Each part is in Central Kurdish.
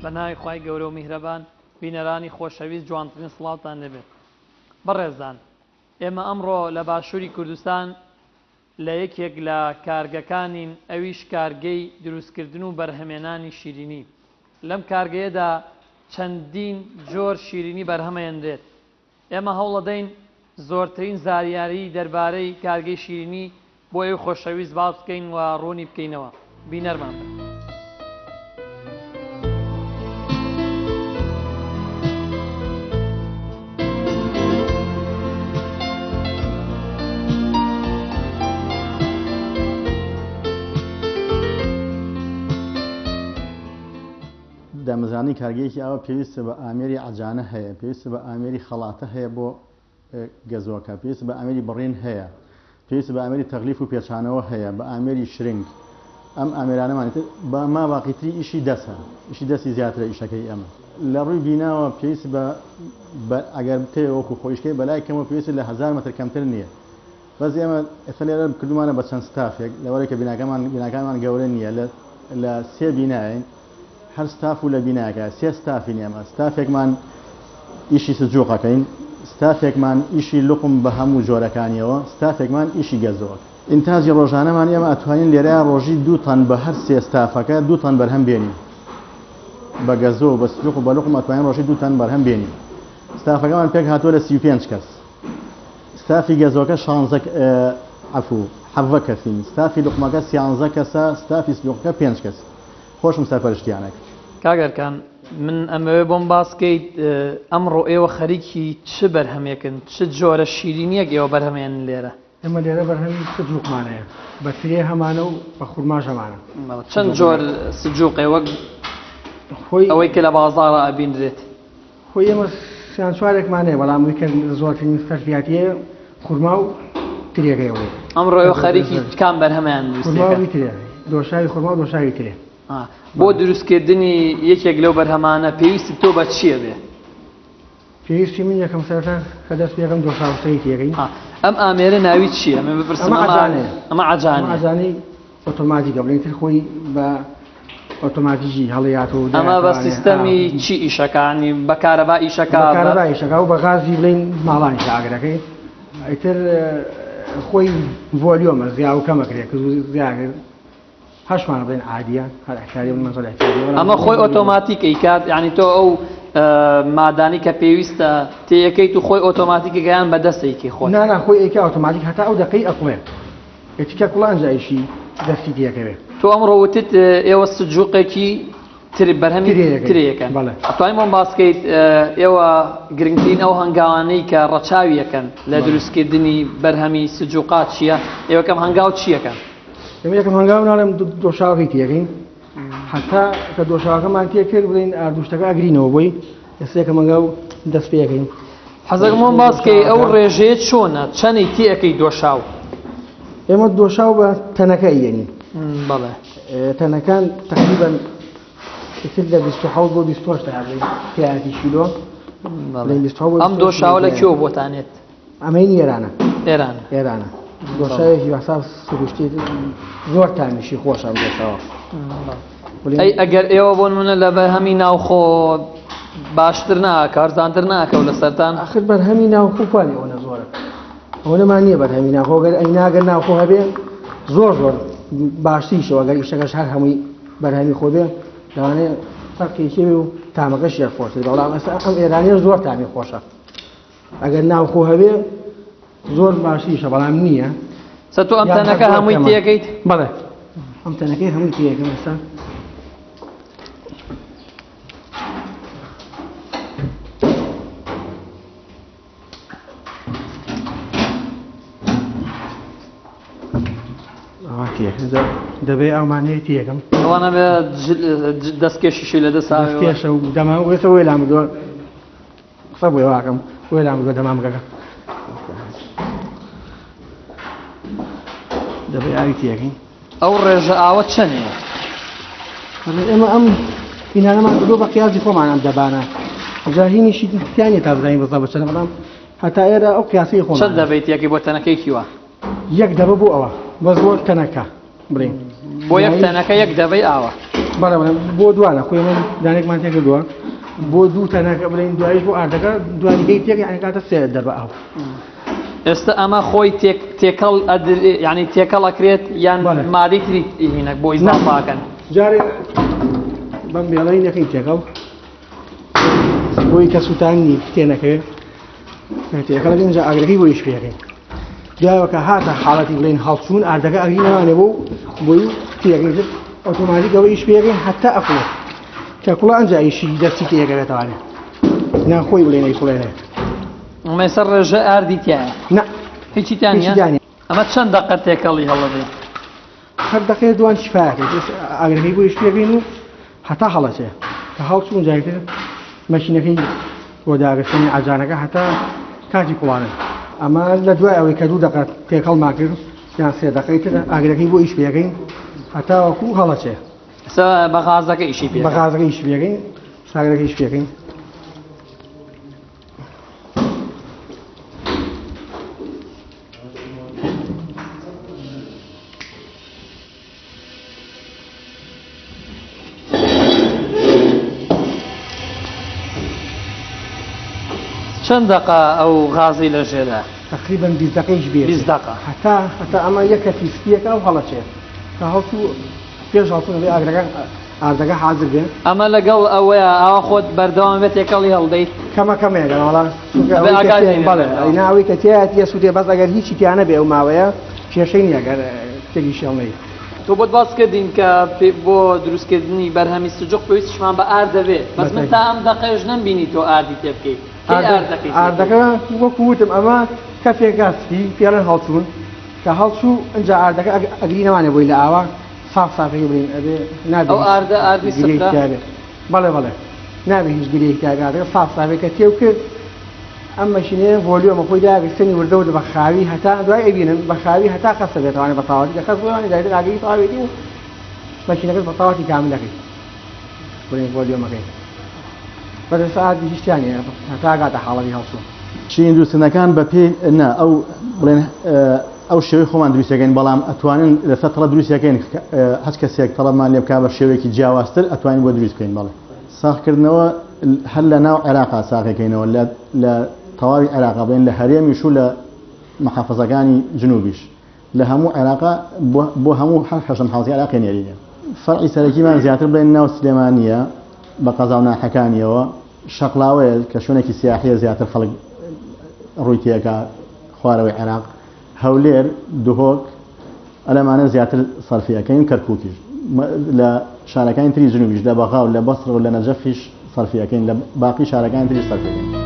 بەناوی خوای گەورە و میهرەبان بینەرانی خۆشەویست جوانترین سڵاوتان لەبێت. بەڕێزان، ئێمە ئەمڕۆ لە باشووری کوردستان لە یەکێک لە کارگەکانین، ئەویش کارگەی دروستکردن و بەرهەمێنانی شیرینی. لەم کارگەیەدا چەندین جۆر شیرینی بەرهەمەهێنرێت. ئێمە هەوڵ دەدەین زۆرترین زانیاری دەربارەی کارگەی شیرینی بۆ ئەو خۆشەویست باس بکەین و ڕوونی بکەینەوە. بینەرمان بن. دامەزرانی کارگەیەکی ئەوە پێویستە بە ئامێری عەجانە هەیە، پێویستە بە ئامێری خەڵاتە هەیە بۆ گەزۆکە، پێویستە بە ئامێری بڕین هەیە، پێویستە بە ئامێری تەغلیف و پێچانەوە هەیە، بە ئامێری شرنگ. ئەم ئامێرانەمانێت بە ماواقیتری ئیشی دەسە، ئیشی دەستی زیاترە ئیشەکەی ئەمە. لە ڕووی بیناوە پێویست بە ئەگەر بتێ وەکو خۆشکەی بەلای کەمەوە پێویست لە 1000 مەتر کەمتر نییە. بەس ئێمە ئێستا لێرە کردومانە بە چەند ستافێک، لەوەرە کە بیناکانمان گەورە نییە، لە 3 بیناین، هەر ستاف و لە بیناکە 3 ستافین. ئێمە ستافێکمان ئیشی سجووقەکەین، ستافێکمان ئیشی لقم بە هەموو جۆرەکانیەوە، ستافێکمان ئیشی گەزۆک. ئینتاجی ڕۆژانەمان ئێمە ئەتوانین لێرە ڕۆژی 2 تەن بە هەر 3 ستافەکە 2 تەن بەرهەم بێنین. بە گەزۆ و بە سجووق و بە لقم ئەتوانین ڕۆژی 2 تەن بەرهەم بێنین. ستافەکەمان پێک هاتووە لە 35 کەس. ستافی گەزۆکە 7 کەسین، ستافی لقمەکە 13 کەسە، ستافی سجووقەکە 5 کەس. خۆشم سەرپەرشتیانێک. کاگەرکان، من ئەمەوێ بۆم باسکەیت ئەمڕۆ ئێوە خەریکی چ بەرهەمێکن، چ جۆرە شیرینیەک ئێوە بەرهەمێن لێرە؟ ئێمە لێرە بەرهەمی سجووقمانەیە، بە ترێ هەمانە و بە خوورماژ هەمانە. چەند جۆر سجووقێ وەک ئەوەی کە لە بازاڕە ئەبینرێت؟ خۆی ئێمە سیان چوارێکمانەیە، بەڵام وی کە زۆرترین فەرقیاتیە خوورما و ترێگەیەوەی. ئەمڕۆ ئێوە خەریکی کام بەرهەمیان خوورماوی ترێ، دۆشاوی خوورما و دۆشاوی ترێ. بۆ دروستکردنی یەکێک لەو بەرهەمانە پێویستی تۆ بە چییە بێ؟ پێویستی من یەکەم سەرەتا کە دەست پێکەم دۆشاوستەی تێگەین. ئەم ئامێرە ناوی چییە؟ من بپرسم. ئەمە عەجانەی ئۆتۆماتیکە، بڵێن تر خۆی بە ئۆتۆماتیکی هەڵەیات و ئەمە بە سیستەمی چی ئیشەکانی بە کارەبا ئیشەکە؟ بە کارەبا ئیشەکە و بە غازی بڵێن ماڵانی ئاگرەکەی. ئیتر خۆی ڤۆلیۆمە زیا و کەمەکرێت کە زیاگر هەشمانە بڵێن عادیە، هەر ئەحتیاجی من مەسەڵ ئەحتیاجی. ئەمە خۆی ئۆتۆماتیک ئەیکات، یعنی تۆ ئەو مادانی کە پێویستە تێیەکەیت و خۆی ئۆتۆماتیکە گەیان بەدەستێکی خۆی؟ نا خۆی ئەیکا ئۆتۆماتیک، هەتا ئەو دەقەی ئەقوێ ئێتیکە کوڵانجایشی دەستی تێکەوێت. تۆ ئەمڕۆ وتت ئێوە سجووقێکی بەرهەمی ترەکەن. ئەتوانین بۆم باسکەیت ئێوە گرنگترین ئەو هەنگاوانەی کە ڕەچاویەکەن لە دروستکردنی بەرهەمی سجووقات چییە؟ ئێوە کەم هەنگاو چیەکەن؟ ئێمە یەکەم هەنگاو ناڵێم دۆشاوەکەی تێگەین، حتا کە دۆشاوەکەمان تێکرد بڵێن ئاردوشتەکە ئەگرینەوە بۆی ئێستا یەکەم هەنگاو دەست پێەکەین. حەزەکەم بۆم باسکەی ئەو ڕێژەیە چۆنە، چەندی تێەکەی دۆشاو؟ ئێمە دۆشاو بە تەنەکە ئەیێنین. بەڵێ تەنەکان تقریباً لە 27 بۆ 28 پیاتی کیلۆ. ئەم دۆشاوە لەکوێوە بۆتانێت؟ ئەمەی ئێرانە. ئێرانە دۆشاوێکی واسا سروشتی زۆر تامیشی خۆشە ئەم دۆشاوە. ئەگەر ئێوە بۆ نمونە لە بەرهەمی ناوخۆ باشتر ناکە، ئەرزانتر ناکەوە لە سەرتان؟ ئاخر بەرهەمی ناوخۆ پاڵی ئەوە زۆرە، ئەوە نەمان نییە بەرهەمی ناوخۆ. گەر ئەیناگەر ناوخۆ هەبێ زۆر باشتریشەوە، گەر ئیشەکەش هەر هەمووی بەرهەمی خۆ بێ لەوانەیە فەرقێکی و تامەکەش یەک خۆشتر. بەڵام ئێستا ئەم ئێرانیە زۆر تامی خۆشە، ئەگەر ناوخۆ هەبێ زۆر باشتریشە، بەڵام نییە. تۆ ئەم تەنەکە هەمووی تێگەیت؟ بەڵێ ئەم تەنەکەی هەمووی تێگەم ئێستا. دەبێ ئەومانەیە تێگەم ئەوانە بێ دەستکێشیشی لە دەستکێشە و دەما وێتە وێ لام دۆ قسە بۆی واکەم وێ لام دۆ دەمامگەکە دەبێ ئاوی تێگەین. ئەو ڕێژە ئاوە چەندێ؟ ئێمە ئەم بینانەمان کردۆ بە قیازی خۆمان ئەم دەبانە جاهینیشی تیانێ تا بزانین بەزا بچەنە، بەڵام هەتا ئێرە ئەو قیاسی خۆمان. چەند دەبێت یەکی بۆ تەنەکەی کیوە؟ یەک دەبە بۆ ئەوە بە زۆر تەنەکە بڵێن بۆ یەک تەنەکە یەک دەبەی ئاوە. بەڵێ بۆ دوانە خۆی من دانێکمان تێکردووە بۆ دوو تەنەکە بڵێن دوایش بۆ ئاردەکە دوانیگەی تێک یعنی کاتە سێ دەبە ئاو ئێستا ئەمە خۆی تێکەڵ ینی تێکەڵ ئەکرێت یان مادەی تری هینە بۆ ئیزافاکەن جارێ بەم بێڵەی نەکەی تێکەڵ بۆی کە سووتانی تێنەکەوێت تێکەڵ اینجا ئاگرەکەی بۆ ئیش پێەکەین دوایەوە کە هاتە حاڵەتی بڵێن هەڵچوون ئاردەکە ئەگری نەوانێ بۆ بۆی تێگەیتر ئۆتۆماتیکەوە ئیش پێەکەین هەتا ئەقڵێت کە کوڵە ئەنجا ئیشی دەستی تێگەوێتوانێت ناخۆی بڵێن ئەیسڵێنێ ئەمەسەر ڕێژە ئاردی تایە نە هیچی تیانە ئەمە چەند دەقەت تێکەڵی هەڵەبێت هەر دەقەیە دوان شفاکەیت ئاگرەکەی بۆ ئیش پێگەین و هەتا هەڵەچێ کە هەڵچوون جایتر مەشینەکەی بۆ داگەستنی ئاجانەکە هەتا کاتی کوڵانە ئەمە لە دوای ئەوەی کە دوو دەقەت تێکەڵمان کرد یان سێ دەقەی تر ئاگرەکەی بۆ ئیش پێگەین هەتا وەکو هەڵەچێ بە غازەکە ئیشی پێ بە غازەکە ئیش پێگەین ساگرەکە ئیش پێگەین چەند دقە ئەو غازی لە ژێرە تقریبا 20 دقەیش بێت 20 دقە هەتا ئەمە یەکە تیسپیەکە و هەڵەچێت کە هەڵچوو پێش هەڵچوون بێ ئاردەکە حاضر بێ ئەمە لەگەڵ ئەوەیە ئاوا خۆت بەردەوام بێت تێکەڵی هەڵدەیت کەمە کەمێگەڵا ناوی کە تێ سوودێ بەس ئەگەر هیچی تیانە بێ ئەو ماوەیە کێشەی نیە ئەگەر تێکی شێڵنەی تۆ بۆت باس کردین کە بۆ دروستکردنی بەرهەمی سوجوق پێویستیشمان بە ئار دەبێت بەس من تا ئەم دقەیەش نەمبینی تۆ ئاردی تێ بکەیت ئاردەکە وەکو وتم ئەمە کەفێک گاستی پێڵەن هەڵچوون کە هەڵچوو ئەنجا ئاردەکە ئەگری نەوانێ بۆی لە ئاوا سافەکەی بڵین ئەبێ نابێت ئەو ئاردی بەڵێ نابێت هیچ گرەیەک تاگاتەکە سافێکە تێو کرد ئەم مەشینەیە ڤۆلیۆمە خۆی داگەستنی وردەوت بە خاوی هەتا دوای ئەبینن بە خاوی هەتا خەسە بێتوانێت بە تاواتی کە خەس بڵێوانی دایتر ئاگەی تاوێتی و مەشینەکەت بە تاواتی کاملەکەی بڵێن ڤۆلیۆمەکەی بەدە ساعتی هیچیانە هەتا ئاگاتە حاڵەتی هەڵچوو شین دروستنەکان بە پێی نا ئەو بڵێن ئەو شێوەی خۆمان دروستەکەین بەڵام ئەتوانن لەسەر تەڵە دروستەکەین هەچ کەسێک تەڵەمان لێ بکا بە شێوەیەکی جیاوازتر ئەتوانین بۆ دروست بکەین بەڵێ ساختکردنەوە هەر لە ناو عێراقا ساقەکەینەوە لە تەواوی عێراقا بڵێن لە هەرێمیش و لە محافەزەکانی جنوبیش لە هەموو عێراقا بۆ هەموو حەشەم حاوزی عێراقی نێرینە فەرعی سەرەکیمان زیاتر بڵێن ناو سلێمانیە بە قەزا و ناحەکانیەوە شەقلاوەیە کە شوێنێکی سیاحیە زیاتر خەڵک ڕووی تێکە خوارەوەی عێراق هەولێر دوهۆک ئەلەمانە زیاتر سەرفیەکەین کەرکووکیش لە شارەکانی تری جنوبیش لە بەغا و لە بەسڕ و لە نەجەفیش سەرفیەکەین لە باقی شارەکانی تری سەرفەکەین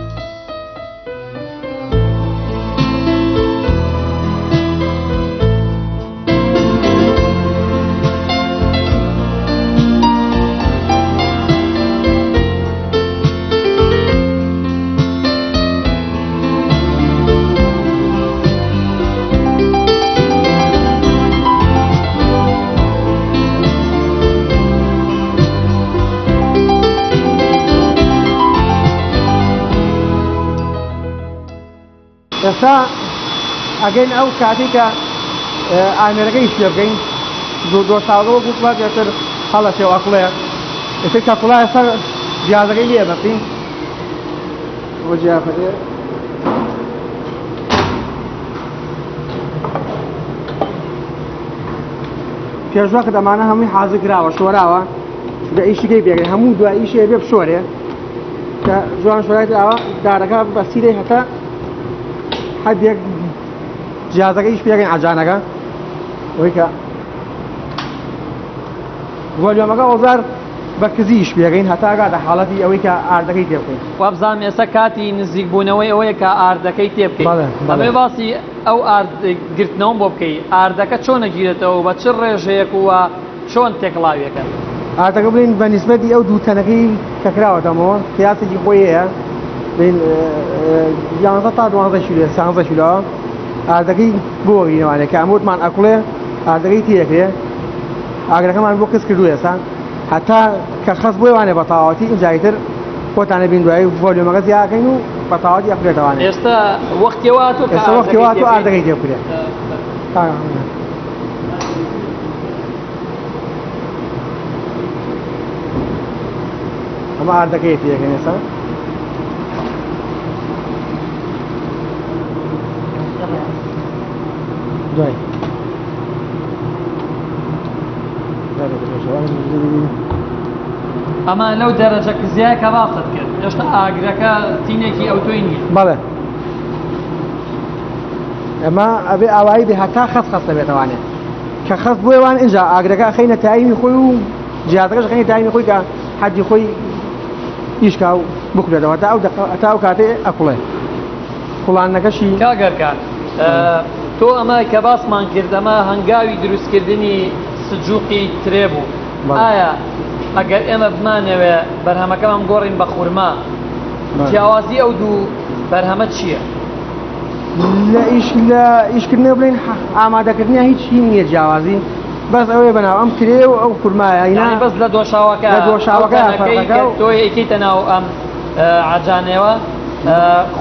ئێستا ئەگەین ئەو کاتی کە ئامێرەکەی شێ بکەین دۆ ساڵەوە گوتوە دێتر هەڵە تێو ئەقڵەیە ئێتر کە کوڵایە سەر جیازەکەی لێ بەقین بۆ جیافەتێ پێشوە کە دەمانە هەمووی حازر کراوە شۆراوە چونکە ئیشیکەی بێگەین هەموو دوای ئیشێ بێ بشۆرێ کە جوان شۆرای ئاوە دارەکە بەسیرەی هەتا حدێک جیازەکەیش پێگەین ئاجانەکە ئەوەی کە ڤۆلیۆمەکە ئۆزار بە کزیش پێگەین هەتا ئاگاتە حاڵەتی ئەوەی کە ئاردەکەی تێ بکەین وابزانام ئێستا کاتی نزیکبوونەوەی ئەوەیە کە ئاردەکەی تێ بکەیت ئەمێ باسی ئەو ئاردگرتنەوە بۆ بکەیت ئاردەکە چۆن نەگیرێتەوە بە چ ڕێژەیەک وە چۆن تێکڵاویەکە ئاردەکە بڵین بە نیسبەتی ئەو دوو تەنەکەی کە کراوەتەمەوە قیاسێکی خۆی هەیە بین 11 تا 12 کیلو 16 کیلو ئاردەکەی بۆ بینەوانێت کە ئەموتمان ئەکوڵێ ئاردەکەی تێکرێ ئاگرەکەمان بۆ کەس کردو ئێستا هەتا کە خەس بۆی وانێ بە تاواتی ئینجایتر خۆتانە بین دوایی ڤۆلیۆمەکە زیاکەین و بە تاواتی ئەفرێتەوانێت ئێستا وەختیەوە تو ئاردەکەی تێ بکرێت ئەمە ئاردەکەی پێەکەن ئێستا دوای ئەمە لەو دەرەجە کزیای کە باست کرد هێشتا ئاگرەکە تینێکی ئەوتۆی نییە بەڵێ ئەمە ئەبێ ئاوایی بێ هەتا خەست دەبێتەوانێت کە خەست بۆیوان اینجا ئاگرەکە خەینە تایمی خۆی و جیاتەکەش خەینە تایمی خۆی کە حەدی خۆی ئیشکا و بکرێتەوە تا ئەو کاتێ ئەکوڵێ کوڵانەکەشی کاگەرکان تۆ ئەمە کە باسمان کرد ئەمە هەنگاوی دروستکردنی سجووقی ترێ بوو ئایا ئەگەر ئێمە بمانەوێ بەرهەمەکەمان گۆڕین بە خورما جیاوازی ئەو دوو بەرهەمە چییە؟ لە ئیشکردنەوە بڵێن ئامادەکردنیە هیچی نییە جیاوازی بەس ئەوەیە بەناو ئەم کرێ و ئەو خورمایە یعنی بەس لە دۆشاوەکە تۆیەکەیتە ناو ئەم عەجانەوە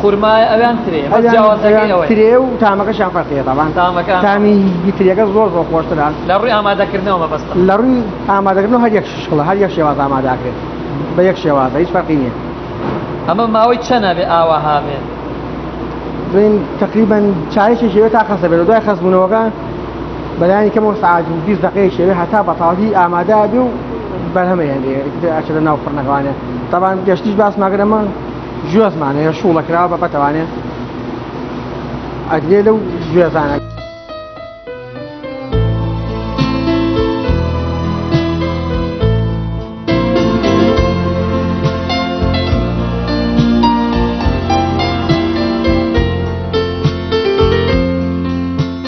خورمای ئەویان ترێ ترێ و تامەکەشیان فەرقەیە تاوان تامی ترێەکە زۆر خۆشتران لە ڕووی ئامادەکردنەوە بەستە لە ڕووی ئامادەکردنەوە هەر یەک شکڵە هەر یەک شێواز ئامادەکرێت بە یەک شێوازە هیچ فەرقی نییە ئەمە ماوەی چەندە بێ ئاوا هابێت ببین تقریبا چارێکی شێوێت تا خەستە بێت دوای خەستبوونەوەکە بەلایانی کەمەوە سەعات 20 دقیقەی شێوێ هەتا بەتاڵی ئامادە بێ و بەرهەمەیە ئەچێتە ناو فڕنەکەوانێ تاوان گەشتیش باسماگرەمە گوێزمانەیە شوڵەکراوە بە بەتەوانێ ئەدرێ لەو گوێزانە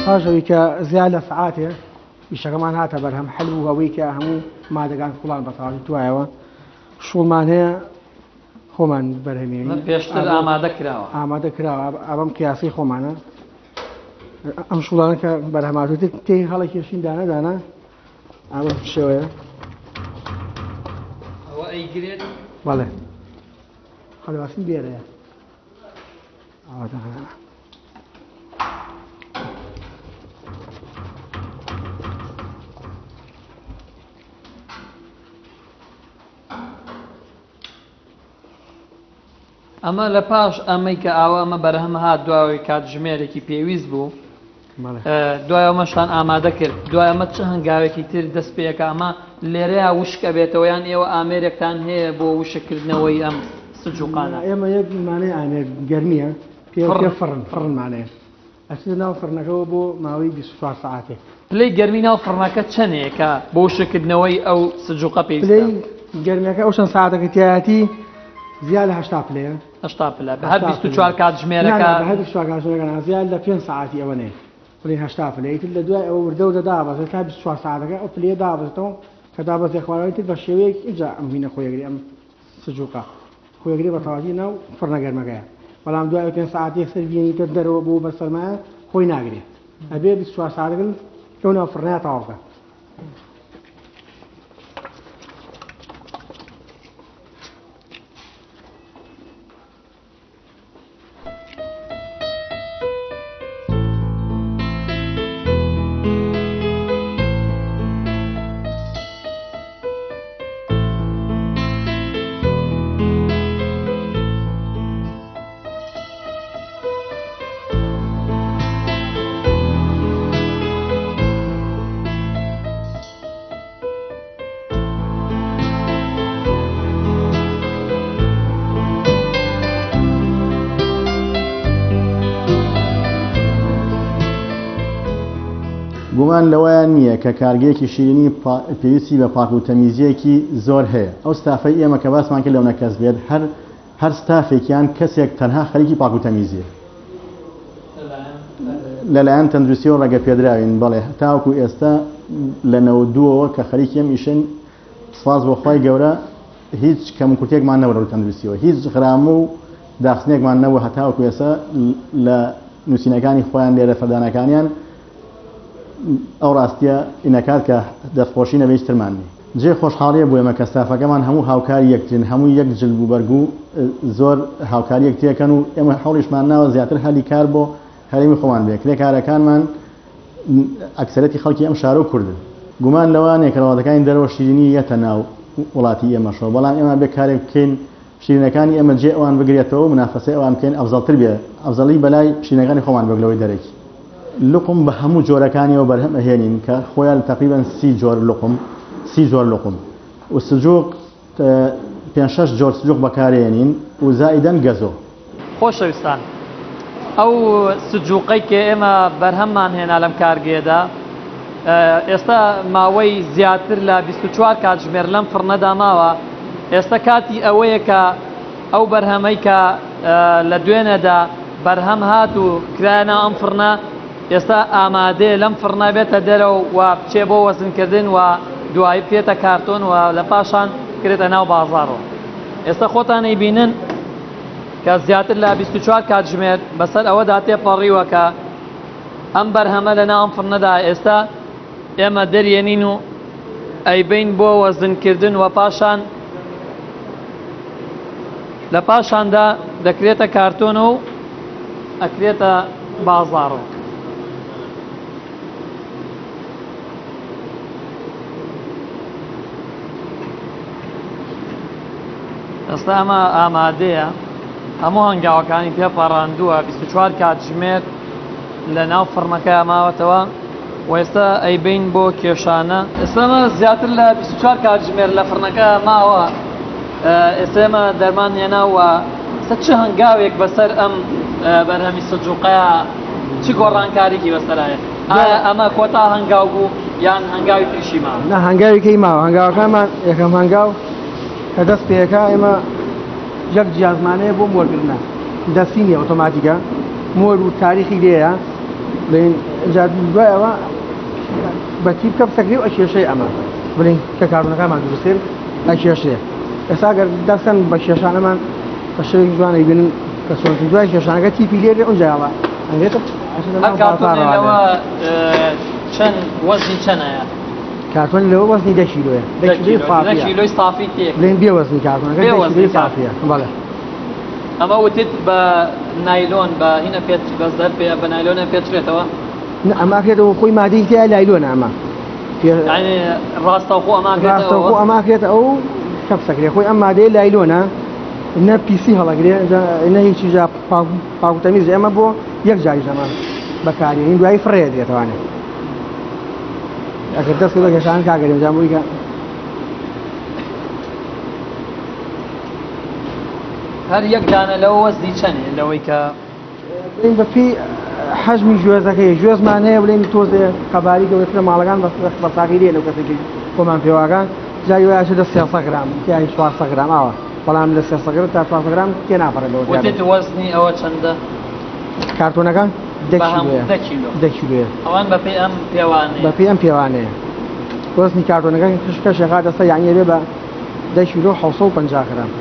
پاشەوەی کە زیاد لە سەعاتێ ئیشەکەمان هاتە بەرهەم حەل بوو ئەوەی کە هەموو مادەگان کوڵان بەتاڵی توایەوە شوڵمان هەیە خۆمان بەرهەمێنی پێشتر ئامادە کراوە ئامادە کراوە ئەبەم قیاسی خۆمانە ئەم شوڵانە کە بەرهەماتوتی تێی هەڵی کێشین دانەدانا ئەوە شێوەیە ئەوە ئەیگرێت بەڵێ هەڵواسی بێرەیە ئەوەتە ئەمە لە پاش ئەمەی کە ئاوا ئەمە بەرهەمە هات دواوەی کاتژمێرێکی پێویست بوو دوای ئەمەشتان ئامادە کرد دوای ئەمە چه هەنگاوێکی تر دەست پێەکە ئەمە لێرەیە وشکە بێتەوە یان ئێوە ئامێرێکتان هەیە بۆ وشەکردنەوەی ئەم سجووقانە ئێمە یەک مانەی ئامێر گەرمیە پێ فڕنمانەیە ئەچێتە ناو فڕنەکەەوە بۆ ماوەی 24 ساعاتێ پلەی گەرمی ناو فڕنەکە چەندەیە کە بۆ وشەکردنەوەی ئەو سجووقە پێویستە پلەی گەرمیەکە ئەو چەند ساعاتەکە تایەتی زیاد لە 80 پلەیە 80 پلە بە هەر 24 کاتژمێرەکە بە هەر 24 کاتژمێرەکە زیاد لە 5 ساعاتی ئەوە نەیە پلەی 80 پلەیە لە دوای ئەوە وردە و دابەزێت تا 24 ساعاتەکە ئەو پلەیە دابەزێتەوە کە دابەزێ خوارەوەی تر بە شێوەیەک اینجا ئەم هینە خۆیەگری ئەم سجووقە خۆیەگری بە تەواوی ناو فڕنە گەرمەکەیە بەڵام دوای 5 ساعاتی سەربیێنی تر دەرەوە بوو بە سەرمایە خۆی ناگرێت ئەبێ 24 ساعتەکە لەو ناو فڕنەیە تەواوکە گومان لەوەیان نییە کە کارگەیەکی شیرینی پێویستی بە پاک و تەمیزیەکی زۆر هەیە ئەو ستافەی ئێمە کە باسمان کرد لەونە کەس بێت هەر ستافێکیان کەسێک تەنها خەریکی پاک و تەمیزیە لەلایەن تەندروستی و ڕێگە پێدراوین بەڵێ تاوەکو ئێستا لە 92ەوە کە خەریکی ئەم ئیشن سپاس بۆ خۆی گەورە هیچ کەمکورتێکمان نەوەرە لە تەندروستیەوە هیچ خرام و داخستنێکمان نەوە هەتاوەکو ئێستا لە نووسینەکانی خۆیان لێرە فەردانەکانیان ئەو ڕاستیە ئینەکات کە دەستخۆشی نەبێ ترماننی جێ خۆشحاڵیە بۆ ئێمە کە ستافەکەمان هەموو هاوکاری یەکترین هەموو یەک جلب و بەرگ و زۆر هاوکاری یەکتێکەن و ئێمە هەوڵیشمان ناوە زیاتر هەلی کار بۆ هەرێمی خۆمان بێ کرێکارەکانمان ئەکسەرەتی خەڵکی ئەم شارە و کوردن گومان لەوانەیە کە ڕەواتەکانی دەرەوە شیرینی یەتە ناو وڵاتی ئێمەشەوە بەڵام ئێمە بێکارێک بکەین شیرینەکانی ئێمە جێ ئەوان بگرێتەوە منافەسەی ئەوان بکەین ئەفزەڵتر بێ ئەفزەڵی بەلای شیرینەکانی خۆمان بەگلەوەی دەرەکی لقم بە هەموو جۆرەکانیەوە بەرهەم ئەهێنین کە خۆیان تقریبا 30 جۆر لقم و سجوق 5-6 جۆر سجوق بەکارێنین و زائیدەن گەزۆ. خۆشەویستان ئەو سجوقەی کە ئێمە بەرهەممان هێنا لەم کارگێدا ئێستا ماوەی زیاتر لە 24 کاتژمێر لەم فڕنەدا ماوە ئێستا کاتی ئەوەیە کە ئەو بەرهەمەی کە لە دوێنێدا بەرهەم هات و کرایەنە ئەم فڕنە ئێستا ئامادەیە لەم فڕنە بێتە دەرەوە و بچێ بۆ وەزنکردن و دوایی بکرێتە کارتۆن و لە پاشان کرێتە ناو بازاڕەوە. ئێستا خۆتانەی بینن کە زیاتر لە 24 کاتژمێر بەسەر ئەوەدا تێپەڕیوە کە ئەم بەرهەمە لە ناو ئەم فڕنەدا ئێستا ئێمە دەرێنین و ئەیبین بۆ وەزنکردن و پاشان لە پاشاندا دەکرێتە کارتۆن و ئەکرێتە بازاڕەوە. ئێستا ئەمە ئامادەیە هەموو هەنگاوەکانی پێپەڕاندووە 24 کاتژمێر لە ناو فڕنەکە ماوەتەوە و ئێستا ئەیبین بۆ کێشانە. ئێستامە زیاتر لە 24 کاتژمێر لە فڕنەکە ماوە ئێستێمە دەرمان هێناوە چ هەنگاوێک بەسەر ئەم بەرهەمی سجوقەیە چ گۆڕانکارێکی بەسەرایە؟ ئایا ئەمە کۆتا هەنگاو بوو یان هەنگاوی تریشی ماوە؟ نە هەنگاوێکی ماوە هەنگاوەکانمان یەکەم هەنگاو کە دەست پێەکە ئێمە یەک جیازمانەیە بۆ مۆرگرنە دەستینی ئۆتۆماتیکە مۆر و تاریخی لێیە بڵین دوایەوە بەتی بکە بسەکری و ئەکێشەی ئەمە بڵین کە کاربوونەکانمان دروستێن ئەکێشەیە. ئێستا گەر دەستن بە کێشانەمان بە شێوەیەکی جوانەی بینن کە چۆنکی دوای کێشانەکە تیپی لێرێ ئەوجایەوە ئەنگێتە کارتۆنەوە چەند وەزنی چەندەیە؟ کارتۆنی لەوە وەزنی 10 کیلۆیە 10 کیلۆی صافی تێک بڵین بێ وەزنی کارتۆنەکە 10 کیلۆی صافیە. بەڵێ ئەمە وتت بە نایلۆن بە هینە پێت بەزدەر پێ بە نایلۆنە پێچرێتەوە؟ ئەما کرێتەوە خۆی مادەی تیا لایلۆنە ئەمە ڕاستەوخۆ ئەماکرێتە ئەو کەپسەکرێ خۆی ئەم مادەیە لایلۆنە نە پیسی هەڵەگرێ نە هیچی پاکوتەمیز ئێمە بۆ یەک جای زەمان بەکارێنین دوایی فڕێ دێتوانێت ئەگەر دەست بە کێشان کاگەریم جامبووی کە هەر یەک دانە لەوە وەزنی چەندێ لەوەی کە بەپی حەجمی ژێزەکەی ژێزمان هەیە بڵێن تۆزێ قەباری گەورەترە ماڵەکان بەساغی لێ لەو کەسێکی خۆمان پێواکان جای وایە دە 300 گرام یانی 400 گرام ئەوە بەڵام لە 300 گرام تا 400 گرام تێ ناپەڕێتەوە. وتێت وەزنی ئەوە چەندە؟ کارتۆنەکان 10 کیلۆیە ئەوان بەپێی ئەم پێوانەیە بەپێی ئەم پێوانەیە وەزنی کارتۆنەکان کەشێکا دەستە یانیە بێ بە 10 کیلۆ 750 گرام.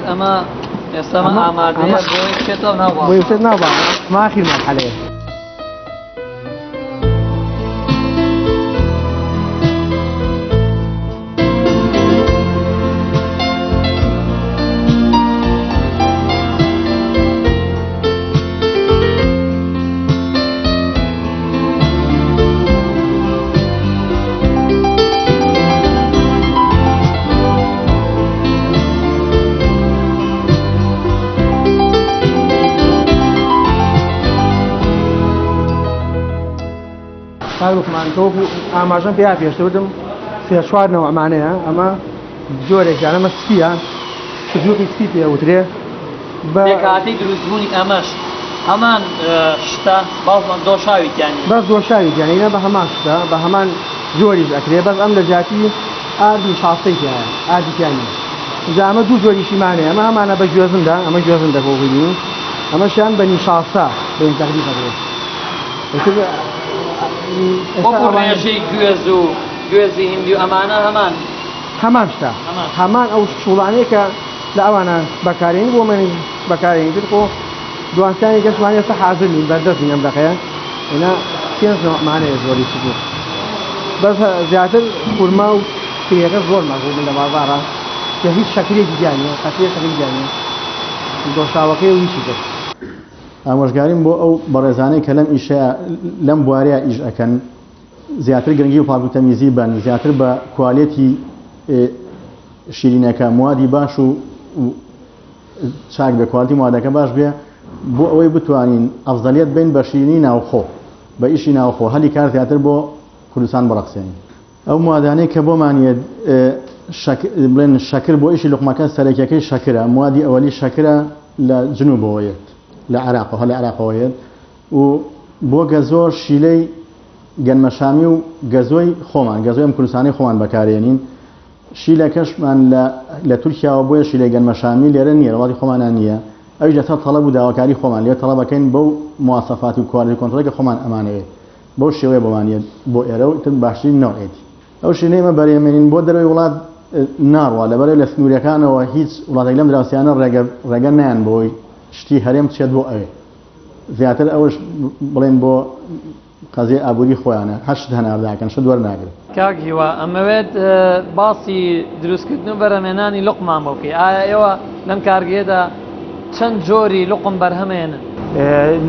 ئەمە ئێستامە ئامادەیە بۆی بچێتەوە ناو بازاڕ بۆی بچێت ناو بازاڕ ئەمە ئاخیر مەرحەلەیە. کارۆکمان تۆکو ئاماژەم پێیا پێشتەوتم 3-4 نەوەمانەیە ئەمە جۆرێکیان ئەمە سپیە سجوقی سپی پێوترێ کاتی دروستبوونی ئەمەش هەمان شتە باڵمان دۆشاوییانی بەس دۆشاوییانە بە هەمان شتە بە هەمان جۆریش ئەکرێ بەس ئەم لە جاتی ئاردی شاستەی تایە ئاردیانی جا ئەمە دوو جۆریشیمانەیە ئەمە هەمانە بە گوێزندا ئەمە گوێزن دەبووبینی ئەمەشیان بە نیشاستا بین تەقریب دەبێت ڕێژەی گوێز و گوێزی هندی و ئەمانە هەمان شتە هەمان ئەو شوڵانەیە کە لە ئەوانە بەکارێنی بۆ من بەکارێنی تر خۆ دوانسانی گەشتوانێت سە حازرین بەردەستین ئەم دەقەیە هێنا 5 نەوەمانەیە زۆری سبوو بەس زیاتر خورما و کرێەکە زۆر مەزبوط لە بازاڕە کە هیچ شەکرێکی گیانە قەتێ شەکری گیانە دۆشاوەکەی و هیچی کرد ئامۆژگاریم بۆ ئەو بەڕێزانەی کە لەم ئیشەیە لەم بوارەیە ئیش ئەکەن زیاتر گرنگی و پاکوتەمیزی بن زیاتر بە کوالێتی شیرینەکە موادی باش و چاک بێ کوالتی موادەکە باش بێ بۆ ئەوەی بتوانین ئەفزەلیەت بین بە شیرینی ناوخۆ بە ئیشی ناوخۆ هەلی کار زیاتر بۆ کوردستان بڕەخسێنین ئەو موادانەی کە بۆمانیە بڵێن شەکر بۆ ئیشی لوقمەکە سەرەکیەکەی شەکرە موادی ئەوەلی شەکرە لە جنوبەوەیەت لە عێراق هەلی عێراقەوەیەت و بۆ گەزۆ شیلەی گەنمەشامی و گەزۆی خۆمان گەزۆی ئەم کوردستانی خۆمان بەکارێنین شیلەکەشمان لە تورکیاوە بۆیە شیلەی گەنمەشامی لێرە نییە ڕواتی خۆمانە نییە ئەویش لەسەر تەڵەب و داواکاری خۆمان لێ تەڵەبەکەین بەو مواسەفاتی و کوالیتی کۆنتڕۆلێکە خۆمان ئەمانەوێت بەو شێوەیە بۆمانێت بۆ ئێرە و تر باشترین نەوعێتی ئەو شینەیمە بەرێمێنین بۆ دەروی وڵات ناڕوە لەبەرەوەی لە سنووریەکانەوە هیچ وڵاتێک لەم دراوسیانە ڕێگە نیان بۆی شتی هەرێم بچێت بۆ ئەوێ زیاتر ئەوش بڵێن بۆ قەزیە ئابووری خۆیانە هەشت هەنارداکەن شت وەرناگرن کاک هیوا ئەمەوێت باسی دروستکردن و بەرهەمێنانی لوقمان بۆ بکەی ئایا ئێوە لەم کارگێدا چەند جۆری لوقم بەرهەمێنن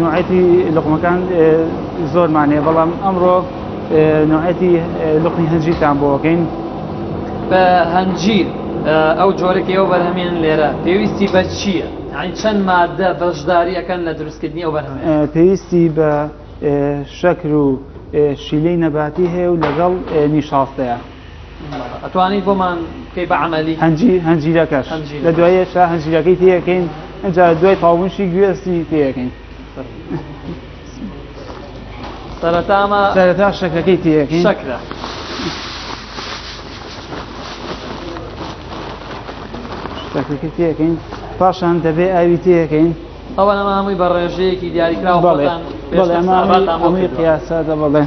نوعەتی لوقمەکان زۆرمانەیە بەڵام ئەمڕۆ نوعەتی لوقمی هەنجیرتان بۆکەین بە هەنجیر ئەو جۆرەی ئەو بەرهەمێن لێرە پێویستی بە چییە؟ یعنی چەند مادە بەشداری ئەەکەن لە دروستکردنی ئەو بەرهەمێن؟ پێویستی بە شەکر و شیلەی نەباتی هەیە و لەگەڵ نیشاستەیە ئەتوانیت بۆمان بکەی بە عەمەلی هەنجیرەکەش لە دوایەشە هەنجیرەکەی تێەکەین ئەجا دوای تاوونشی گوێستی تێەکەین سەرەتا شەکەکەی تێەکەین شەکرە شەکەکەی تێەکەین پاشان دەبێ ئاوی تێەکەین ئەوە ئەمە هەمووی بە ڕێژەیەکی دیاریکراوە خۆتان بەڵێ ئەمەی قیاساتە بەڵێ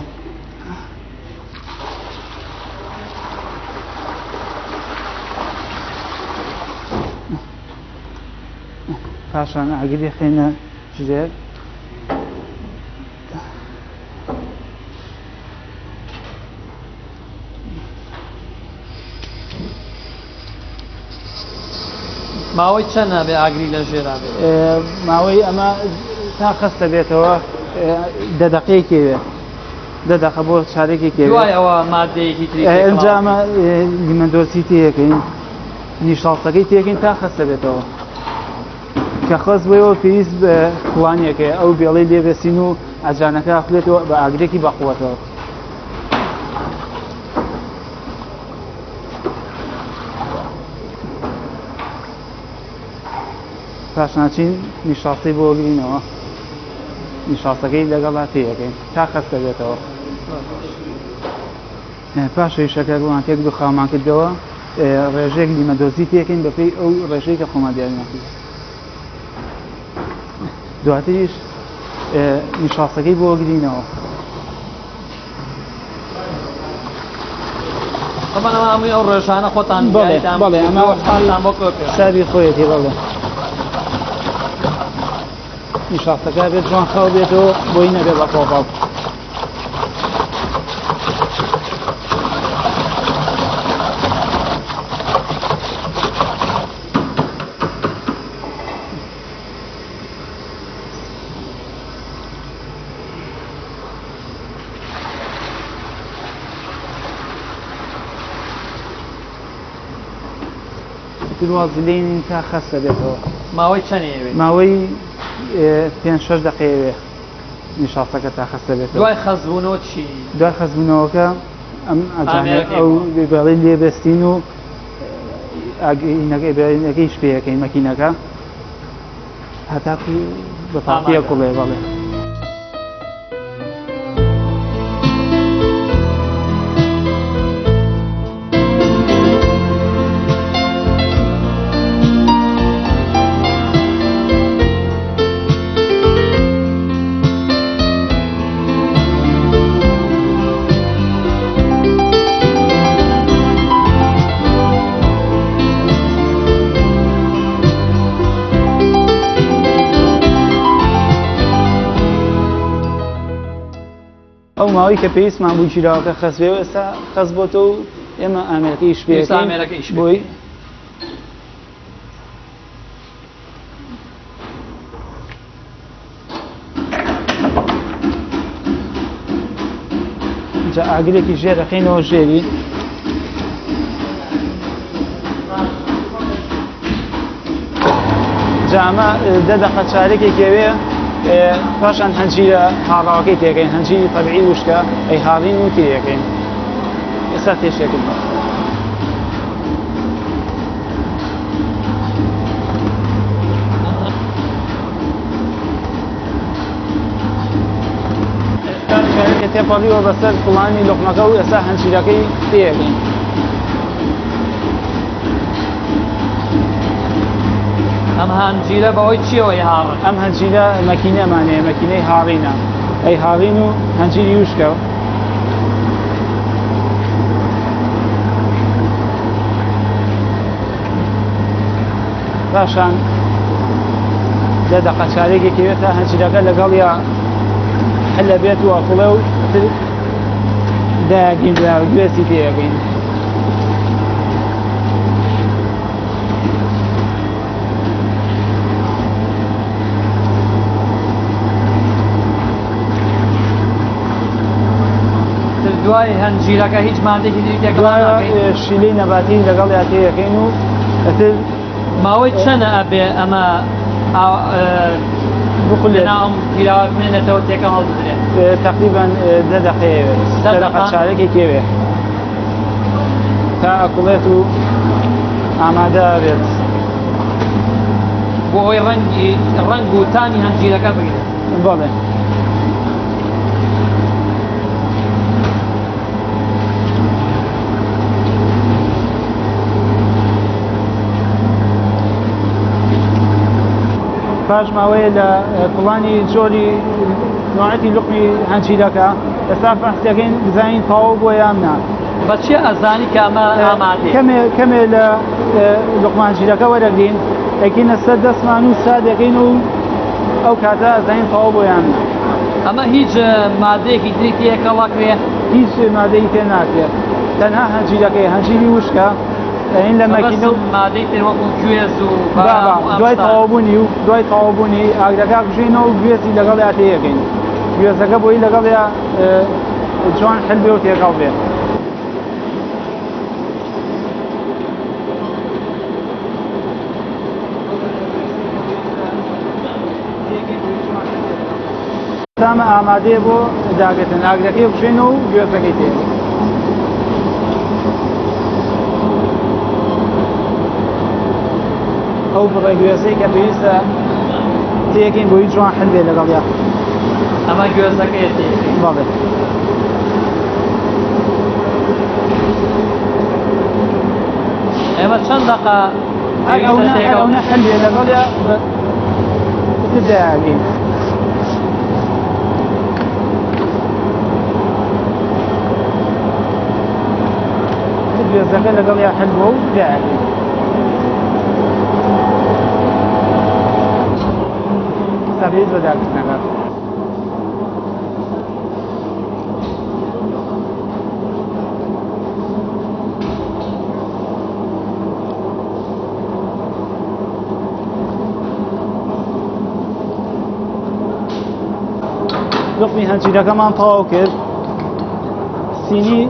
پاشان ئاگری خێنە ژێر ماوەی چەندە بێ ئاگری لە ژێرا بێت؟ ماوەی ئەمە تا خستە بێتەوە دەدەقەیەکێوێ دەدەقە بۆ چارێکی کێوێ دوای ئەوە مادەیەکی تری ئەنجامە لیمەندۆسی تێەکەین نیشاڵسەکەی تێکەین تا خستە بێتەوە کە خست بۆیەوە پێویست بە کوڵانیەکە ئەو بێڵەی لێبێسین و ئەجانەکە ئەخلێتەوە بە ئاگرێکی بەقووەتەوە پاشناچین نیشاستی بۆ گرینەوە نیشاستەکەی لەگەڵا تێەکەین تا خستە بێتەوە پاشەی شەکەگوڵان تێک دو خامان کردەوە ڕێژێک لیمەدۆزی تێکەین بەپێی ئەو ڕێژەی کە خۆمان دیاری نەکرد دواتریش نیشاستەکەی بۆ گرینەوە ئەمانەوە هەمووی ئەو ڕێژانە خۆتان بەڵێ ئەمە ساری خۆیەتی بەڵێ نیشاستەکە بێت جوان خاو بێتەوە بۆی نەبێت بە قۆپاڵ وازلین تا خستە بێتەوە ماوەی چەندێوێت؟ ماوەی 5-6 دقەیەوێ نیشاستەکە تا خستە بێتەوە دوای خەزبوونەوە چی؟ دوای خەزبوونەوەکە ئەم ئەو بێڵی لێبەستین و ئاگەیش پێەکەی مەکینەکە هەتاکو بە پاڵتیە کوڵێ بەڵێ ئەو ماوەی کە پێویستمان بوو چیراوەکە خەسبێ و ئێستا خەس بۆتەوە و ئێمە ئامێرەکەی شپێکەکەی بۆی ئاگرێکی ژێرەخینەوە ژێری جامە دەدەخە چارێکێکێوێ پاشان هەنجیرە هاڕاوەکەی تێکەین هەنجیری تەبیعی وشکە ئەی هاڕین و تێیەکەین ئێستا تێشێکن چارێکە تێپەڵیوە بەسەر کوڵانی لوقمەکە و ئێستا هەنجیرەکەی تێیەکەین ئەم هەنجیرە بەهۆی چیەوەی هاڕن؟ ئەم هەنجیرە مەکینەمانەیە مەکینەی هاڕینە ئەی هاڕین و هەنجیری وشکە پاشان لە دەقە چارێکێکەوێتە هەنجیرەکە لەگەڵ یا هەلە بێت و ئەفڵێ و داگین گوێسی تێگەین دوای هەنجیرەکە هیچ مادێکی دیکە دوایە شیلەی نەباتی لەگەڵ یا تێیەکەین و ئەتر ماوەی چەنە ئەبێ ئەمە بخولێناوم پیراوە بمێنێتەوە تێکە هەڵبدرێت تقریبا 10 دقەیەوێت 10 دقە چارێکێکێوێ تا ئەکوڵێت و ئامادە بێت بۆ ئەوەی ڕەنگ و تانی هەنجیرەکە بگرێت بەڵێ پاش ماوەیە لە کوڵانی جۆری نوعەتی لوقمی هەنجیرەکە ئێستا بەحسەکەین بزانین تەواو بۆ یان نا بە چی ئەزانی کە ئەمە ئامادەیە؟ کەمێ لە لوقمە هەنجیرەکە وەرەگرین ئەکەینە سەر دەستمان و سادەکەین و ئەو کاتە ئەزانین تەواو بۆ یان نا ئەمە هیچ مادەیەکی دیکە یەکەڵەکرێ هیچ مادەی تێ ناکرێت تەنها هەنجیرەکەی هەنجیری وشکە این لە مەکینە و مادەی تر وەکو گوێز و دوای تەواوبوونی ئاگرەکە بژینەوە و گوێزی لەگەڵ یا تێیەکەین گوێزەکە بۆی لەگەڵ یا جوان حل بێ و تێگەڵ بێ تامە ئامادەیە بۆ داگرتن ئاگرەکەی بژینەوە و گوێزەکەی تێگەین ئەو بڕێگوێزەی کە پێویستە تێکەین بۆی جوان حل بێ لەگەڵ یا ئەمە گوێزەکەی تێگەین بەڵێ ئێمە چەند دەقە ئەوە حل بێ لەگەڵ یا داگەین گوێزەکە لەگەڵ یا حل بۆ و داگەین تبعیض و داگرتنەکە لوقمی هەنجیرەکەمان تەواو کرد سینی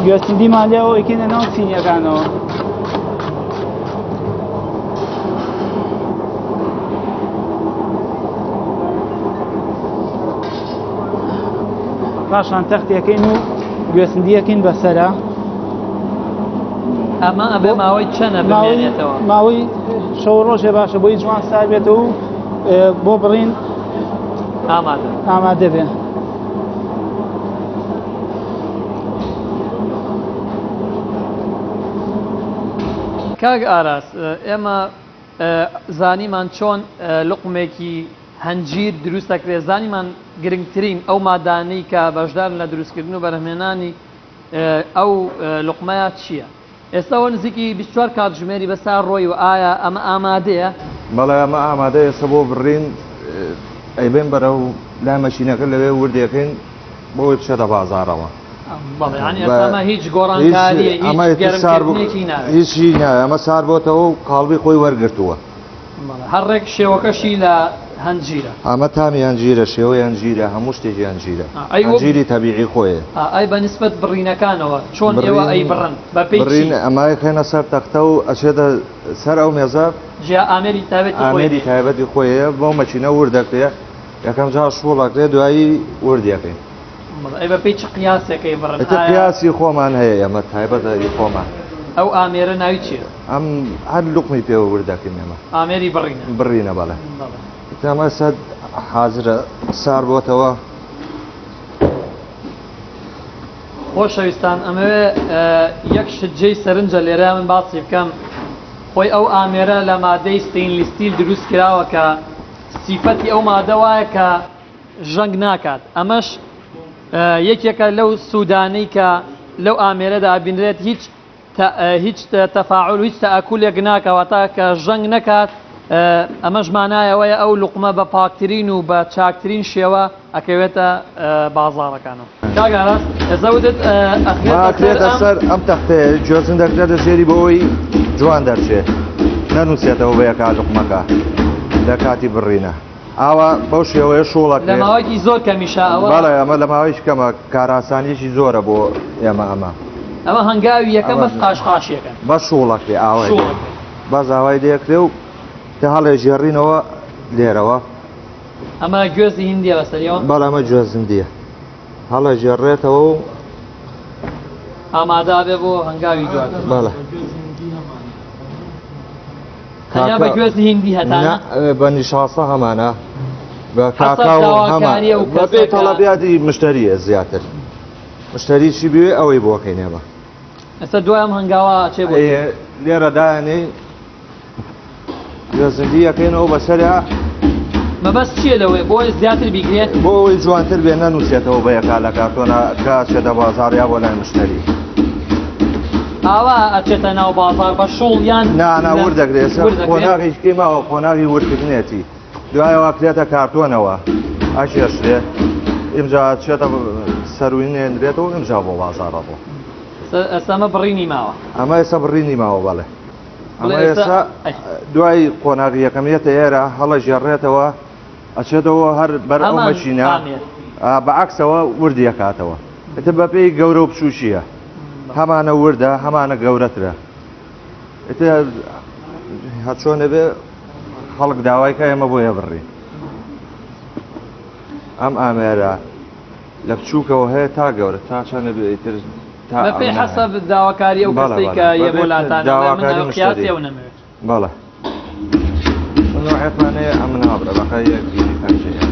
گوێسیندیمان لێەوە ئەکەینە ناو سینیەکانەوە پاشان تەختیەکەین و گوێسندیەکەین بەسەرە ئەمە ئەبێ ماوەی چەنە بمێنێتەوە ماوەی شەو ڕۆژێ باشە بۆی جوان سار بێتەوە و بۆ بڕین ئامادە بێ کاگ ئاراس ئێمە زانیمان چۆن لوقمێکی هەنجیر دروست دەکرێت زانیمان گرنگترین ئەو مادانەی کە بەشدار لە دروستکردن و بەرهەمێنانی ئەو لوقمەیە چییە؟ ئێستاەوە نزیکی 24 کاتژمێری بەسار ڕۆی و ئایا ئەمە ئامادەیە؟ بەڵێ ئەمە ئامادەیە ئێستا بۆ بڕین ئەیبێن بەرە و لا مەشینەکە لەوێ وردەکەین بۆی بچێتە بازارەوە ئەمە هیچ گۆڕانکاریە هیچی نایە ئەمە سار بۆتەوە و کاڵبی خۆی وەرگرتووە هەڕێک شێوەکەشی لە هەنجیرە ئەمە تامی هەنجیرە شێوەی هەنجیرە هەموو شتێکی هەنجیرە ئەی وەک- هەنجیری تەبیعی خۆیە ئای بە نسبەت بڕینەکانەوە چۆن ئێوە ئەی بڕن بە بڕین پێی ئەمای خێنە سەر تەختە و ئەچێتە سەر ئەو مێزە ژیا ئامێری تابێتی ئامێری تایبەتی خۆیە بۆ مەچینە وردەکرێ یەکەم جار شوڵەکرێ دوایی وردیەکەین ئەی بە پێی چ قیاسێکەکەی بڕن ئەتە قیاسی خۆمان هەیە ئەمە تایبەتی خۆمان ئەو ئامێرە ناوی چییە ئەم هەر لوقمی پێوە وردەکەین ئێمە ئامێری بڕینە بڕینە بەڵێ ئەمە سەد حازرە سار بۆتەوە خۆشەویستان ئەمەوێ یەک شجەی سەرنجە لێرە من باسی بکەم خۆی ئەو ئامێرە لە مادەی ستینلیستیل دروست کراوە کە سیفەتی ئەو مادە وایە کە ژەنگ ناکات ئەمەش یەکێکە لەو سوودانەی کە لەو ئامێرەدا بینرێت هیچ تەفاعل و هیچ تەئاکولێک ناکەواتە کە ژەنگ نەکات ئەمەش مانایەوەیە ئەو لوقمە بە پاکترین و بە چاکترین شێوە ئەکەوێتە بازاڕەکانەوە کاگەڕاست ئێزەودت ماکرێتە سەر ئەم تەختەیە گوێزن دەکرێتە ژێری بەوەی جوان دەرچێت نەنووسێتەوە بە یەکا لوقمەکە لە کاتی بڕینە ئاوا بەو شێوەیە لە شوڵەکرێت ماوەیەکی زۆر کەمیشە ئەوە بەڵێ ئەمە لە ماوەیش کەمە کاراسانیەکی زۆرە بۆ ئێمە ئەمە هەنگاوی یەکەم بەس قاشقاشیەکەن بە شوڵەکرێ ئاوای باز ئاوای دەیەکرێ و کە هەڵێ ژێڕینەوە لێرەوە ئەمە گوێزی هیندیە بەسەریەوە بەڵ ئەمە گوێزندیە هەڵە ژێڕێتەوە و ئامادا بێ بۆ هەنگاوی دواتر بەڵێ تەنیا بە گوێزی هیندی هەتانە بە نیشاسە هەمانە بە حەسەب کاکاو داواکاریە و بەبێ کەسێکە- تەڵەبیاتی مشتریە زیاتر مشتری چی بوێ ئەوەی بۆکەین ئێمە ئێستا دوایەم هەنگاوە چێ بۆ لێرە دایانێ گوێزندی یەکەینەوە بەسەریا مەبەست چییە لەوێ بۆی زیاتر بیگرێت بۆ ئەوەی جوانتر بێ نەنووسێتەوە بە یەکا لە کارتۆنە کە چێتە بازاڕیا بۆ لای مشتری ئاوا ئەچێتە ناو بازار بە شوڵ یان نانا وردەگرێت قۆناغیشکی ماوە قۆناغی وردکردنێتی دوایەوە کرێتە کارتۆنەوە ئاشێشرێ ئیمجا چێتە سەروینێنرێتەوە ئیمجا بۆ بازارە بۆ ئەسەمە بڕینی ماوە ئەمە ئێستا بڕینی ماوە بەڵێ ئەمە بڵێ ئێستا دوای قۆناغی یەکەمیەتە ئێرە هەڵە ژێڕێتەوە ئەچێتەوە هەر بەر ئەو هەمان مەشینە ئامێر. بەعکسەوە وردی ئەکاتەوە ئێتە بەپێی گەورە و بچووشیە هەمانە وردە هەمانە گەورەترە ئێتە هەچۆنە بێ خەڵک داوای کە ئێمە بۆیە بڕی ئەم ئامێرە لە بچووکەوە هەیە تا گەورە تا چەنە بێ ئیتر تا بە پێی حەسەب داواکاری ئەو بەڵێ، کەسەی بەڵێ. کە یە بەبێ وڵاتانە داواکاری من مشتری. قیاسی ئەو نەمەوێت بەڵێ نوعێتمانەیە ئەم نابرە بەقا یەک گیری پەنجەیە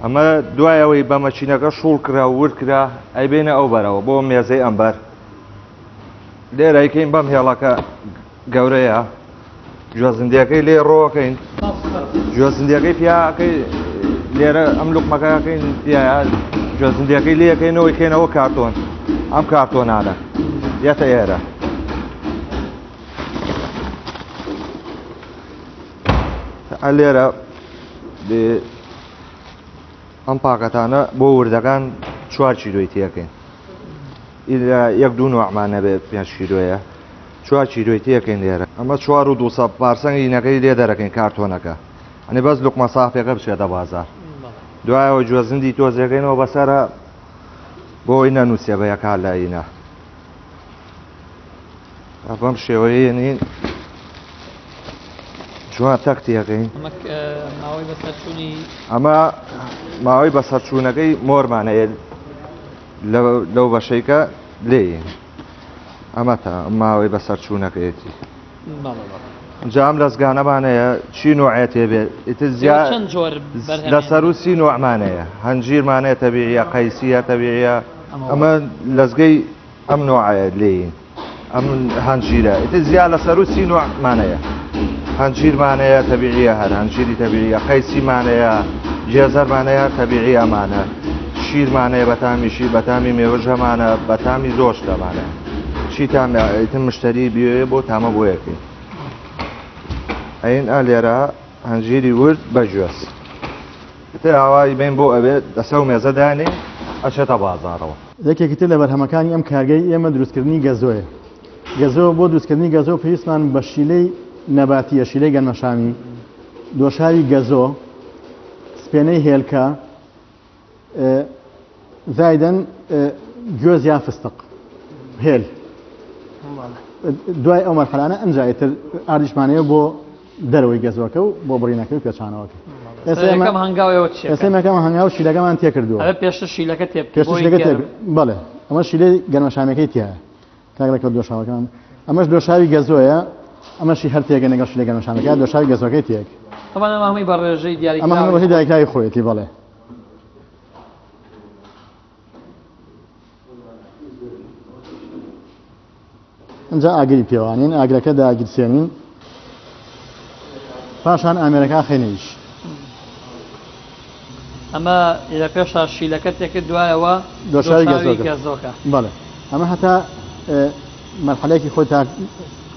ئەمە دوایەوەی بە مەچینەکە شوڵ کرا و ورد کرا ئەیبێنە ئەو بەرەوە بۆ مێزەی ئەمبەر لێرە ئەیکەین بەم هێڵەکە گەورەیە گوێزندیەکەی لێ ڕۆەکەین گوێزندیەکەی پیاکەی لێرە ئەم لوقمەکەکەین پیاە گوێزندیەکەی لێەکەینەوە کێنەوە کارتۆن ئەم کارتۆنانە دێتە ئێرە لێرە ئەم پاکەتانە بۆ وردەکان 4 چیرۆی تێەکەین یەک دوو نوعمانە بێ 5 چیرۆیە 4 چیرۆی تێەکەین لێرە ئەمە 4 و 200 پارسەنگی نەکەی لێ دەرەکەین کارتۆنەکە ئەنێ بەس لوقمە سافێکە بچێتە بازار دوایەوە گوێزندی تۆزەکەینەوە بەسەرە بۆی نەنووسێ بە یەکا لایینە بەم شێوەیەنین جوان تەختیەکەین ماوەی بەسەرچوونی ئەمە ماوەی بەسەرچوونەکەی مۆرمانەیە لەو بەشەیکە لێین ئەمە تا ماوەی بەسەرچوونەکەیەتی جام لەزگانەمانەیە چی نوعێتێ بێت ئیتر چەند جۆر لەسەر و سی نوعمانەیە هەنجیرمانەیە تەبیعیە قەیسیە تەبیعیە ئەمە لەزگەی ئەم نوعایە لێین ئەم هەنجیرە ئیتر زیاد لەسەر و سی نوعمانەیە هەنجیرمانەیە تەبیعیە هەر هەنجیری تەبیعیە قەیسیمانەیە جێزەرمانەیە تەبیعی ئەمانە شیرمانەیە بەتامی شیر بەتامی مێوەژەمانە بەتامی زۆش دەمانە چیتان ئیتر مشتری بێ بۆ تامە بۆ یەکەین ئەین ئا لێرە هەنجیری ورد بەگوێس تر ئاوای بین بۆ ئەبێت دەسە و مێزە دانێ ئەچێتە بازارەوە یەکێکی تر لە بەرهەمەکانی ئەم کارگەی ئێمە دروستکردنی گەزۆیە گەزۆ بۆ دروستکردنی گەزۆ پێویستمان بە شیلەی نەباتیە شیلەی گەنمەشامی دۆشاوی گەزۆ سپێنەی هێلکە زایدەن گوێز یا فستق هێل دوای ئەو مەرحەلانە ئەنجایتر ئاردیشمانەیە بۆ دەرەوەی گەزۆکە و بۆ بڕینەکە و پێچانەوەکە ئێستا هەنگاوەوە ئێستا هەنگاو شیلەکەمان تێکردووە پێشتر شیلەکە بەڵێ ئەمە شیلەی گەنمەشامەکەی تایە کاگەڵەکە دۆشاوەکان ئەمەش دۆشاوی گەزۆیە ئەمەشی هەر تێگە لەگەڵ شیلەی گەنمەشامەکە دۆشاوی گەزۆکەی تێک هەمووی بە ڕێژەی ئەمە هەمووی دیاریکراوی خۆیەتی بەڵێ اینجا ئاگری پێوانین ئاگرەکە داگیرسێنین پاشان ئامێرەکە خێنیش ئەمە لە پێشا شیلەکە تێکرد دوایەوە دۆشاوی گەزۆکە بەڵێ ئەمە هەتا مەرحەلەیەکی خۆی تا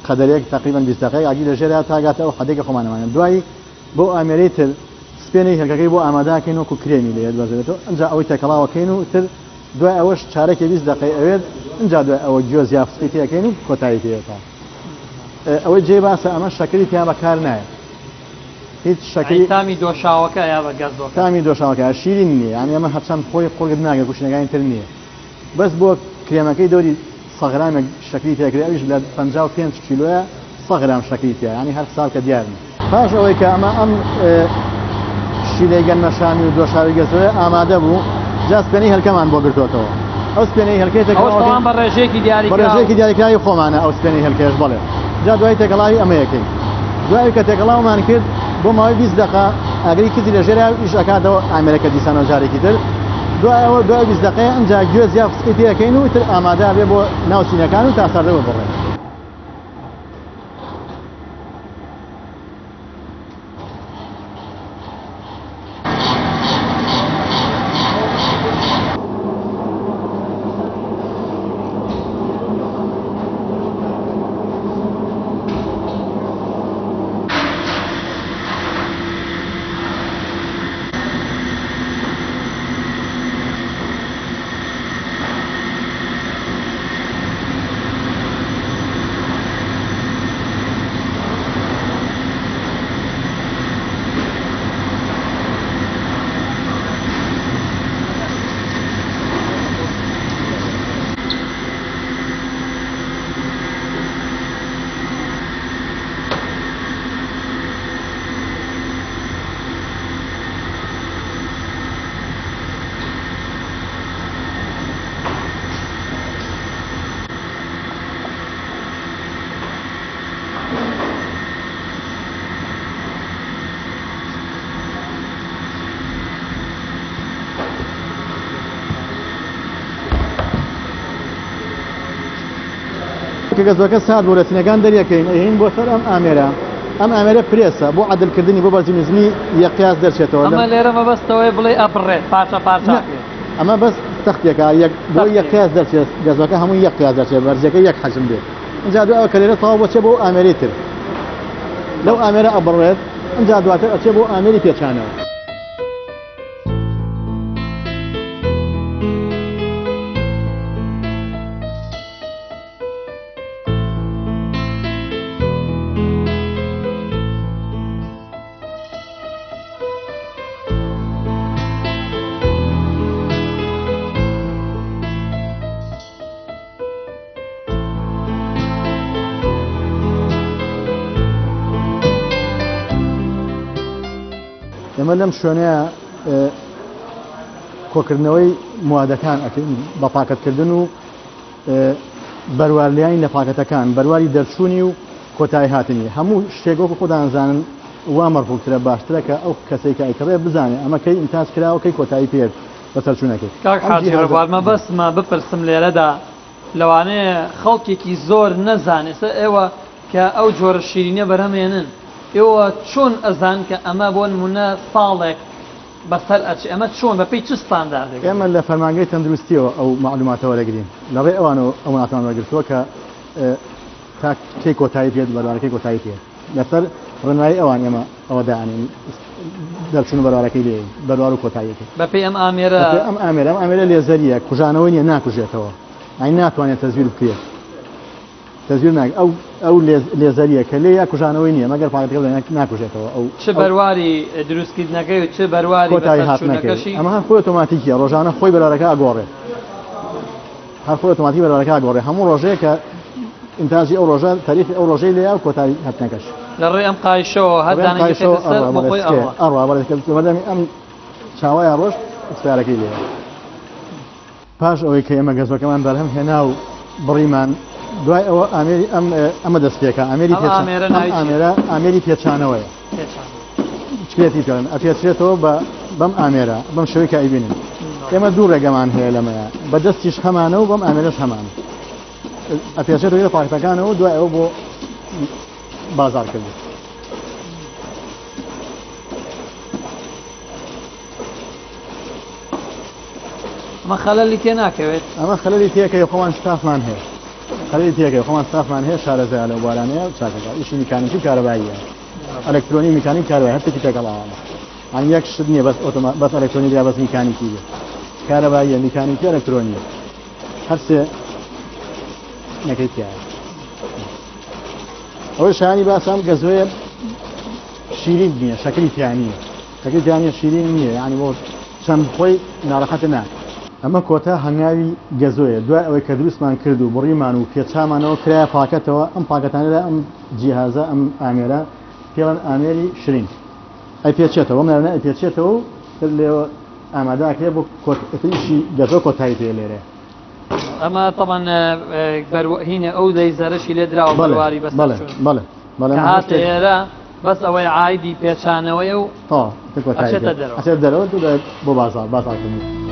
قەدەرێک تقریبا 20 دقیقە ئاگی لەژێرا تاگاتە ئەو حەدێکە خۆمانەمانە دوایی بۆ ئامێرەی تر سپێنەی هەرکەکەی بۆ ئامادەکەین وەکو کرێمی لێ دۆزێتەوە ئەنجا ئەوەی تێکەڵاوەکەین و تر دوای ئەوەش چارەکی 20 دقیقە ئەوێت ئەنجا دوای ئەوە گوێز یا فسقی تێکەین و کۆتایی پێێتە ئەوەی جێ باسە ئەمە شەکری پیا بەکار نایە هیچ شەکری تامی دۆشاوەکە یا بە گەزۆکە تامی دۆشاوەکە شیرین نییە یعنی ئەمە هەرچەند خۆی قوڵگت ناگە کوشنەکانی تر نییە بەس بۆ کرێمەکەی دەوری 100 غرامێک شەکری تێکرێ ئەویش لە 55 کیلۆیە 100 غرام شەکری تیا ینی هەر ساڵ کە دیارن پاش ئەوەی کە ئەمە ئەم شیلەی گەنمەشامی و دۆشاوی گەزۆیە ئامادە بوو جا سپێنەی هەلکەمان بۆ گرتوۆتەوە ئەو سپێنەی هەلکەی تێکەڵاوەکەی بە ڕێژەیەکی دیاریکراوی خۆمانە ئەو سپێنەی هەلکەش بڵێ جا دوای تێکەڵاوی ئەمە یەکەی دوای کە تێکەڵاومان کرد بۆ ماوەی 20 دقیقە ئاگری کردی لە ژێرا ئیش ئەکاتەوە ئامێرەکە دیسانەوە جارێکی تر دوایەوە دوای 20 دقیقە ئەنجا گوێز یا فسقی پێەکەین و تر ئامادە بێ بۆ ناوچینەکان و تا سەردەوە بڕێن کە گەزۆکە سات بۆ رەسینەکان دەریەکەین ئەهین بۆ سەر ئەم ئامێرە پرێسە بۆ عەدلکردنی بۆ بەرزی نزمی یەقیاس دەرچێتەوە ئەمە لێرە مەبەستەوەی بڵێ ئەپڕێت پارچە پارچە ئەمە بەس تەختێکە بۆ یەقیاس دەرچێت گەزۆکە هەموو یەقیاس دەرچێت بەرزەکە یەک حەجم بێت اینجا دوای کە لێرە تەواو بۆچێ بۆ ئامێرەی تر لەو ئامێرە ئەبڕێت اینجا دواتر ئەچێ بۆ ئامێری پێچانەوە ئەمە لەم شوێنەیە کۆکردنەوەی موادەکان ئەکەین بە پاکەتکردن و بەروارلیانی لە پاکەتەکان بەرواری دەرچوونی و کۆتایی هاتنی هەموو شتێک وەکو خۆدانزانن وا مەرفوڵترە باشترە کە ئەو کەسەی کە ئەیکڕێ بزانێ ئەمە کەی ئیمتاز کراوەکەی کۆتایی پێر بە سەرچوونەکەی کاک حاجی ڕەبوارمە بەسمە بپرسم لێرەدا لەوانەیە خەڵکێکی زۆر نەزانێت ئێوە کە ئەو جۆرە شیرینە بەرهەمێنن ئێوە چۆن ئەزان کە ئەمە بۆ نمونە ساڵێک بەسەر ئەچێ ئەمە چۆن بەپێی چ ستانداردێک ئێمە لە فەرمانگەی تەندروستیەوە ئەو معلوماتەوە دەگرین لەڕێ ئەوانەوە ئەو وڵاتان وەرگرتووە کە تا کەی کۆتایی پێت بەروارەکەی کۆتایی پێ لەسەر ڕێنمایی ئەوان ئێمە ئەوە داانین دەرچون بەروارەکەی لێ بەروار و کۆتاییەکە بەپێی ئەم ئامێرە ئەم ئامێرە لێزەریە کوژانەوەی نیە ناکوژێتەوە ئەی ناتوانێت تەزویر بکرێت تەزویر ئەو لێزەریە کە لێ یا کوژانەوەی نییە مەگەر پاڵەکە ناکوژێتەوە ئەو چ بەرواری دروستکردنەکەی و چ بەرواری کۆتایی هاتنەکەی ئەمە هەر خۆی ئۆتۆماتیکیە ڕۆژانە خۆی بەروارەکە ئاگۆڕێت هەر خۆی ئۆتۆماتیک بەروارەکە ئاگۆڕێ هەموو ڕۆژەیە کە ئینتاژی ئەو ڕۆژە تاریخی ئەو ڕۆژەی لێیا و کۆتایی هاتنەکەش لە ڕێ ئەم قایشەوە هەر دانەکەی سەر بۆ خۆی ئەڕوا ئەم چاوایە ڕۆژ ئەکسپارەکەی لێ پاش ئەوەی کە ئێمە گەزۆکەمان بەرهەم هێنا و بڕیمان دوای ئەوە ئامێری ئەمە دەستپێکە ئامێری پێچانەوەیە چێتی پێن ئەپێچێتەوە بەم ئامێرە بەم شەوەی کە ئەیبینن ئێمە دوو ڕێگەمان هەیە لەمەیە بەدەستیش هەمانە و بەم ئامێرەش هەمان ئەپێچێتەوە پاکەکانەوە دوای ئەوە بۆ بازار کردو ئەمە خەلەلی تێ ناکەوێت ئەمە خەلەلی تێکەوە خۆمان ستافمان هەیە خەلەلی تێکەوە خۆمان ستافمان هەیە شارەزای لە بوارانەیە چاکەکە ئیشی میکانیکی کارەباییە ئەلکترۆنی میکانیک کارەبایی هەرتێکی تێکەڵاوانە ئەن یەک شت نییە بەس ئەلکترۆنی یا بەس میکانیکی کارەباییە میکانیکی ئەلکترۆنیە هەر سێ نەکەی تایە ئەوەی شانی باسام گەزۆیە شیرین نییە شەکری پیانیە شەکری پیانیە شیرین نییە یعنی بۆ چەند خۆی ناڕەحەتە ناکە ئەمە کۆتا هەنگاوی گەزۆیە دوای ئەوەی کە دروستمان کرد و بڕیمان و پێچامانەوە کرایە پاکەتەوە ئەم پاکەتانەدا ئەم جیهازە ئەم ئامێرە پێڵەن ئامێری شرین ئەی پێچێتەوە منە ئەی پێچێتەوە و لێەوە ئامادەکرێت بۆ ئیشی گەزۆ کۆتایی پێ لێرە ئەمە طبعا هینە ئەو دەیزەرەشی لێ دراوە بەرواری بەس هاتە ئێرە بەس ئەوەی عایدی پێچانەوەی و ئەچێتە دەرەوە بۆ بازارکردنی